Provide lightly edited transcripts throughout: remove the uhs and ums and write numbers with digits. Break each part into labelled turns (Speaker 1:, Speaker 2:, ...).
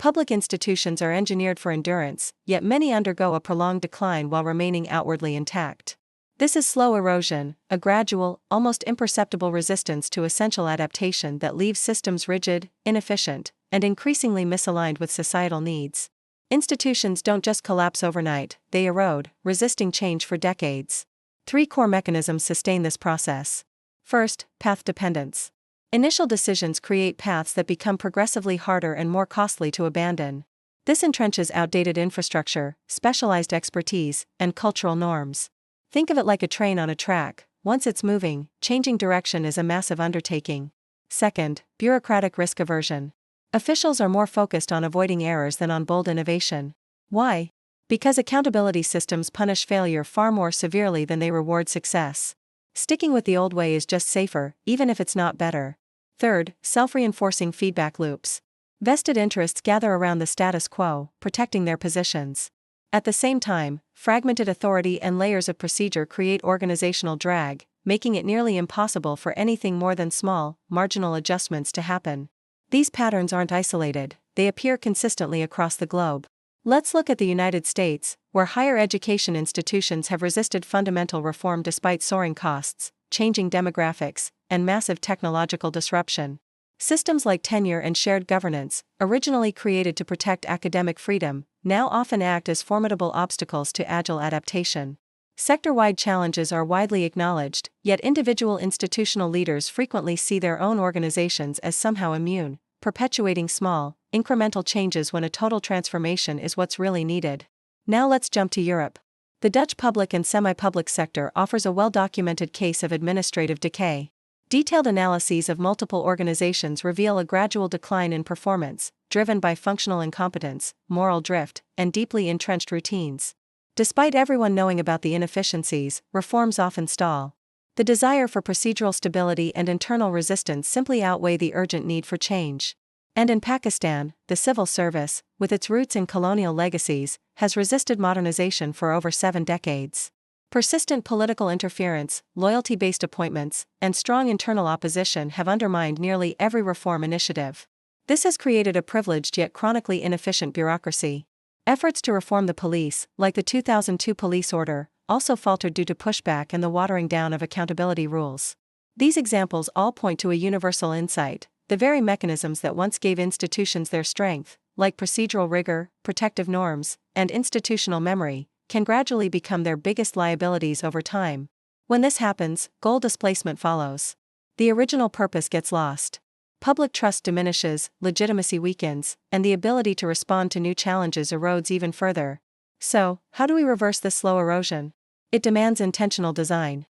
Speaker 1: Public institutions are engineered for endurance, yet many undergo a prolonged decline while remaining outwardly intact. This is slow erosion, a gradual, almost imperceptible resistance to essential adaptation that leaves systems rigid, inefficient, and increasingly misaligned with societal needs. Institutions don't just collapse overnight, they erode, resisting change for decades. 3 core mechanisms sustain this process. First, path dependence. Initial decisions create paths that become progressively harder and more costly to abandon. This entrenches outdated infrastructure, specialized expertise, and cultural norms. Think of it like a train on a track. Once it's moving, changing direction is a massive undertaking. Second, bureaucratic risk aversion. Officials are more focused on avoiding errors than on bold innovation. Why? Because accountability systems punish failure far more severely than they reward success. Sticking with the old way is just safer, even if it's not better. Third, self-reinforcing feedback loops. Vested interests gather around the status quo, protecting their positions. At the same time, fragmented authority and layers of procedure create organizational drag, making it nearly impossible for anything more than small, marginal adjustments to happen. These patterns aren't isolated, they appear consistently across the globe. Let's look at the United States, where higher education institutions have resisted fundamental reform despite soaring costs, changing demographics, and massive technological disruption. Systems like tenure and shared governance, originally created to protect academic freedom, now often act as formidable obstacles to agile adaptation. Sector-wide challenges are widely acknowledged, yet individual institutional leaders frequently see their own organizations as somehow immune, perpetuating small, incremental changes when a total transformation is what's really needed. Now let's jump to Europe. The Dutch public and semi-public sector offers a well-documented case of administrative decay. Detailed analyses of multiple organizations reveal a gradual decline in performance, driven by functional incompetence, moral drift, and deeply entrenched routines. Despite everyone knowing about the inefficiencies, reforms often stall. The desire for procedural stability and internal resistance simply outweigh the urgent need for change. And in Pakistan, the civil service, with its roots in colonial legacies, has resisted modernization for over 7 decades. Persistent political interference, loyalty-based appointments, and strong internal opposition have undermined nearly every reform initiative. This has created a privileged yet chronically inefficient bureaucracy. Efforts to reform the police, like the 2002 police order, also faltered due to pushback and the watering down of accountability rules. These examples all point to a universal insight: the very mechanisms that once gave institutions their strength, like procedural rigor, protective norms, and institutional memory, can gradually become their biggest liabilities over time. When this happens, goal displacement follows. The original purpose gets lost. Public trust diminishes, legitimacy weakens, and the ability to respond to new challenges erodes even further. So, how do we reverse this slow erosion? It demands intentional design.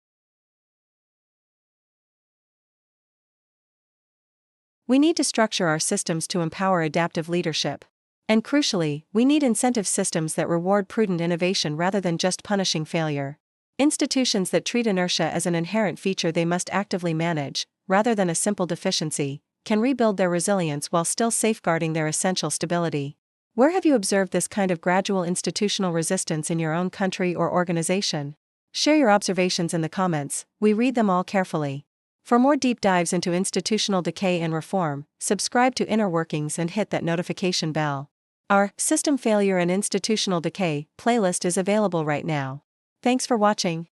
Speaker 1: We need to structure our systems to empower adaptive leadership. And crucially, we need incentive systems that reward prudent innovation rather than just punishing failure. Institutions that treat inertia as an inherent feature they must actively manage, rather than a simple deficiency, can rebuild their resilience while still safeguarding their essential stability. Where have you observed this kind of gradual institutional resistance in your own country or organization? Share your observations in the comments, we read them all carefully. For more deep dives into institutional decay and reform, subscribe to Inner Workings and hit that notification bell. Our System Failure and Institutional Decay playlist is available right now. Thanks for watching.